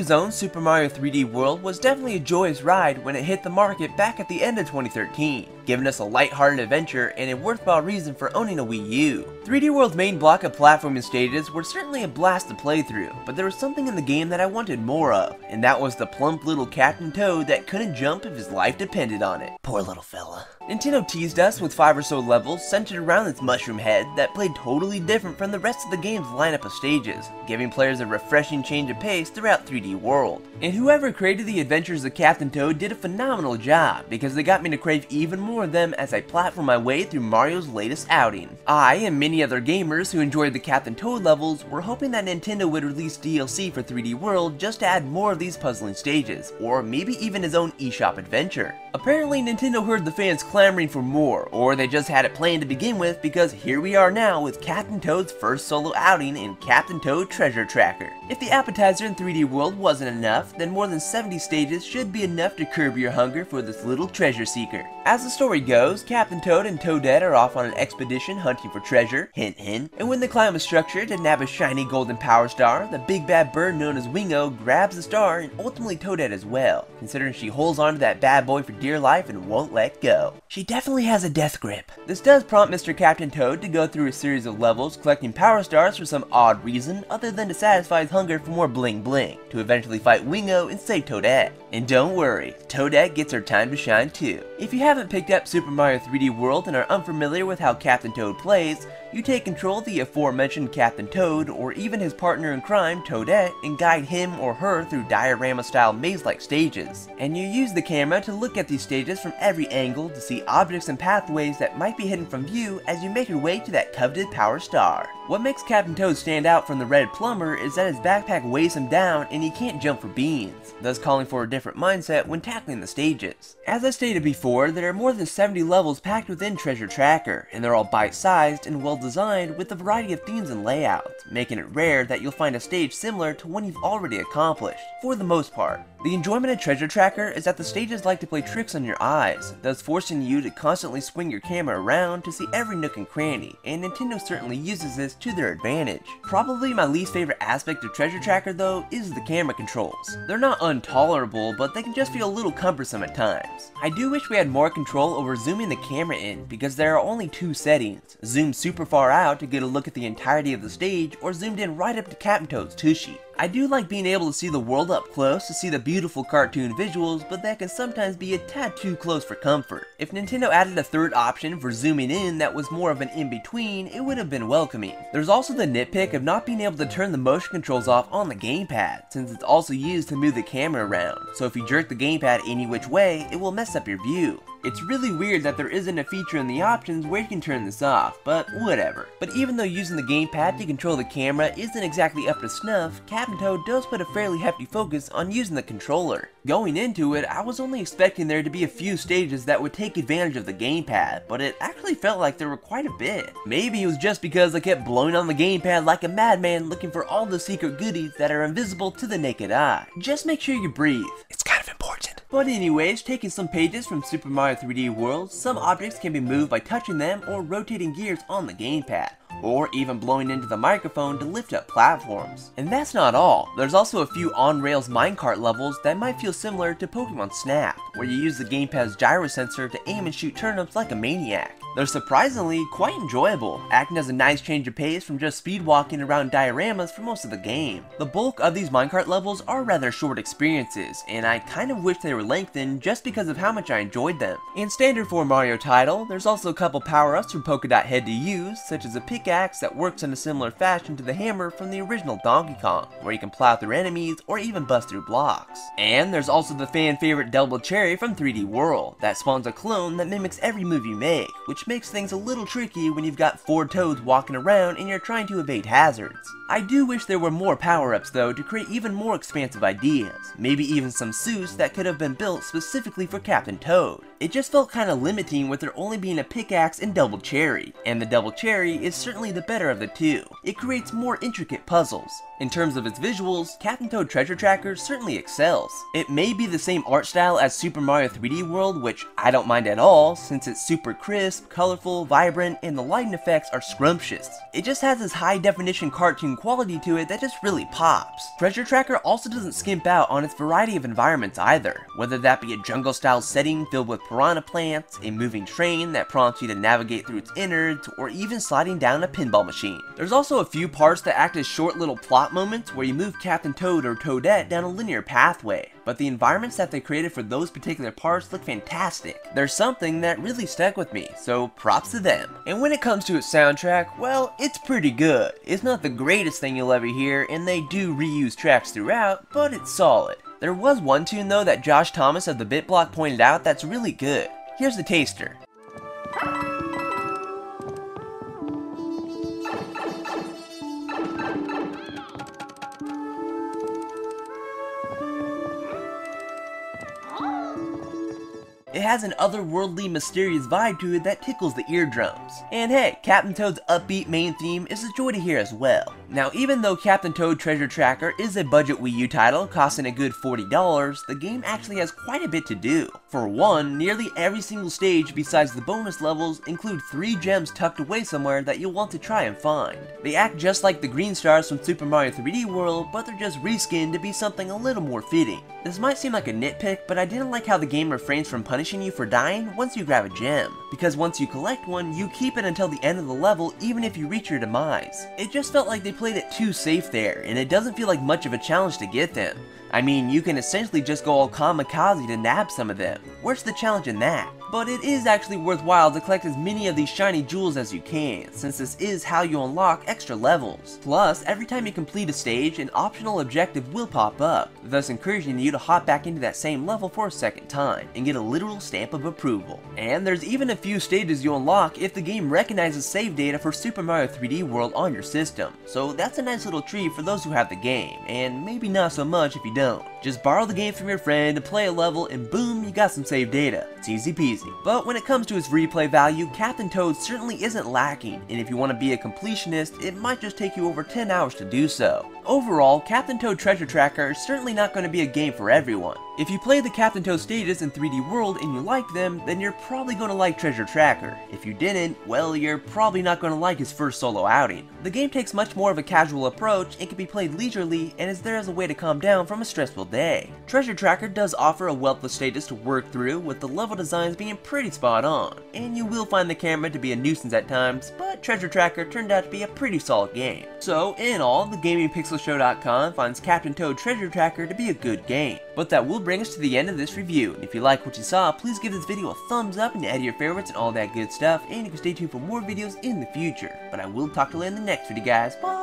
U's own Super Mario 3D World was definitely a joyous ride when it hit the market back at the end of 2013, giving us a lighthearted adventure and a worthwhile reason for owning a Wii U. 3D World's main block of platforming stages were certainly a blast to play through, but there was something in the game that I wanted more of, and that was the plump little Captain Toad that couldn't jump if his life depended on it. Poor little fella. Nintendo teased us with 5 or so levels centered around its mushroom head that played totally different from the rest of the game's lineup of stages, giving players a refreshing change of pace throughout 3D World. And whoever created the adventures of Captain Toad did a phenomenal job, because they got me to crave even more of them as I platform my way through Mario's latest outing. I, and many other gamers who enjoyed the Captain Toad levels, were hoping that Nintendo would release DLC for 3D World just to add more of these puzzling stages, or maybe even his own eShop adventure. Apparently Nintendo heard the fans clamoring for more, or they just had it planned to begin with, because here we are now with Captain Toad's first solo outing in Captain Toad Treasure Tracker. If the appetizer in 3D World wasn't enough, then more than 70 stages should be enough to curb your hunger for this little treasure seeker. As the story goes, Captain Toad and Toadette are off on an expedition hunting for treasure, hint hint, and when they climb a structure to nab a shiny golden power star, the big bad bird known as Wingo grabs the star and ultimately Toadette as well, considering she holds onto that bad boy for dear life and won't let go. She definitely has a death grip. This does prompt Mr. Captain Toad to go through a series of levels collecting power stars for some odd reason other than to satisfy his hunger for more bling bling, to eventually fight Wingo and save Toadette. And don't worry, Toadette gets her time to shine too. If you haven't picked up Super Mario 3D World and are unfamiliar with how Captain Toad plays, you take control of the aforementioned Captain Toad, or even his partner in crime, Toadette, and guide him or her through diorama-style maze-like stages. And you use the camera to look at these stages from every angle to see objects and pathways that might be hidden from view as you make your way to that coveted power star. What makes Captain Toad stand out from the Red Plumber is that his backpack weighs him down and he can't jump for beans, thus calling for a different mindset when tackling the stages. As I stated before, there are more than 70 levels packed within Treasure Tracker, and they're all bite-sized and well-designed with a variety of themes and layouts, making it rare that you'll find a stage similar to one you've already accomplished, for the most part. The enjoyment of Treasure Tracker is that the stages like to play tricks on your eyes, thus forcing you to constantly swing your camera around to see every nook and cranny, and Nintendo certainly uses this to their advantage. Probably my least favorite aspect of Treasure Tracker though is the camera controls. They're not intolerable, but they can just feel a little cumbersome at times. I do wish we had more control over zooming the camera in, because there are only 2 settings: zoom super far out to get a look at the entirety of the stage, or zoomed in right up to Captain Toad's tushy. I do like being able to see the world up close to see the beautiful cartoon visuals, but that can sometimes be a tad too close for comfort. If Nintendo added a third option for zooming in that was more of an in-between, it would have been welcoming. There's also the nitpick of not being able to turn the motion controls off on the gamepad, since it's also used to move the camera around, so if you jerk the gamepad any which way, it will mess up your view. It's really weird that there isn't a feature in the options where you can turn this off, but whatever. But even though using the gamepad to control the camera isn't exactly up to snuff, Captain Toad does put a fairly hefty focus on using the controller. Going into it, I was only expecting there to be a few stages that would take advantage of the gamepad, but it actually felt like there were quite a bit. Maybe it was just because I kept blowing on the gamepad like a madman looking for all the secret goodies that are invisible to the naked eye. Just make sure you breathe. It's kind of important. But anyways, taking some pages from Super Mario 3D World, some objects can be moved by touching them or rotating gears on the gamepad, or even blowing into the microphone to lift up platforms. And that's not all. There's also a few on-rails minecart levels that might feel similar to Pokemon Snap, where you use the gamepad's gyro sensor to aim and shoot turnips like a maniac. They're surprisingly quite enjoyable, acting as a nice change of pace from just speed walking around dioramas for most of the game. The bulk of these minecart levels are rather short experiences, and I kind of wish they were lengthened just because of how much I enjoyed them. In standard for a Mario title, there's also a couple power-ups from Polka Dot Head to use, such as a pickaxe that works in a similar fashion to the hammer from the original Donkey Kong, where you can plow through enemies or even bust through blocks. And there's also the fan favorite Double Cherry from 3D World, that spawns a clone that mimics every move you make, which makes things a little tricky when you've got 4 toads walking around and you're trying to evade hazards. I do wish there were more power-ups though to create even more expansive ideas, maybe even some suits that could have been built specifically for Captain Toad. It just felt kinda limiting with there only being a pickaxe and Double Cherry, and the Double Cherry is certainly the better of the two. It creates more intricate puzzles. In terms of its visuals, Captain Toad Treasure Tracker certainly excels. It may be the same art style as Super Mario 3D World, which I don't mind at all since it's super crisp, colorful, vibrant, and the lighting effects are scrumptious. It just has this high definition cartoon quality to it that just really pops. Treasure Tracker also doesn't skimp out on its variety of environments either, whether that be a jungle style setting filled with piranha plants, a moving train that prompts you to navigate through its innards, or even sliding down a pinball machine. There's also a few parts that act as short little plot moments where you move Captain Toad or Toadette down a linear pathway, but the environments that they created for those particular parts look fantastic. There's something that really stuck with me, so props to them. And when it comes to its soundtrack, well, it's pretty good. It's not the greatest thing you'll ever hear, and they do reuse tracks throughout, but it's solid. There was one tune though that Josh Thomas of the BitBlock pointed out that's really good. Here's the taster. It has an otherworldly, mysterious vibe to it that tickles the eardrums. And hey, Captain Toad's upbeat main theme is a joy to hear as well. Now, even though Captain Toad Treasure Tracker is a budget Wii U title costing a good $40, the game actually has quite a bit to do. For one, nearly every single stage besides the bonus levels include 3 gems tucked away somewhere that you'll want to try and find. They act just like the green stars from Super Mario 3D World, but they're just reskinned to be something a little more fitting. This might seem like a nitpick, but I didn't like how the game refrains from punishing you for dying once you grab a gem, because once you collect one, you keep it until the end of the level even if you reach your demise. It just felt like they played it too safe there, and it doesn't feel like much of a challenge to get them. I mean, you can essentially just go all kamikaze to nab some of them. Where's the challenge in that? But it is actually worthwhile to collect as many of these shiny jewels as you can, since this is how you unlock extra levels. Plus, every time you complete a stage, an optional objective will pop up, thus encouraging you to hop back into that same level for a second time, and get a literal stamp of approval. And there's even a few stages you unlock if the game recognizes save data for Super Mario 3D World on your system, so that's a nice little treat for those who have the game, and maybe not so much if you don't. Just borrow the game from your friend and play a level and boom, you got some save data. It's easy peasy. But when it comes to its replay value, Captain Toad certainly isn't lacking, and if you want to be a completionist, it might just take you over 10 hours to do so. Overall, Captain Toad Treasure Tracker is certainly not going to be a game for everyone. If you play the Captain Toad stages in 3D World and you like them, then you're probably going to like Treasure Tracker. If you didn't, well, you're probably not going to like his first solo outing. The game takes much more of a casual approach and can be played leisurely and is there as a way to calm down from a stressful day. Treasure Tracker does offer a wealth of stages to work through, with the level designs being pretty spot on, and you will find the camera to be a nuisance at times, but Treasure Tracker turned out to be a pretty solid game. So, in all, the GamingPixelShow.com finds Captain Toad Treasure Tracker to be a good game. But that will bring us to the end of this review, and if you like what you saw, please give this video a thumbs up and add your favorites and all that good stuff, and you can stay tuned for more videos in the future. But I will talk to you in the next video, guys. Bye!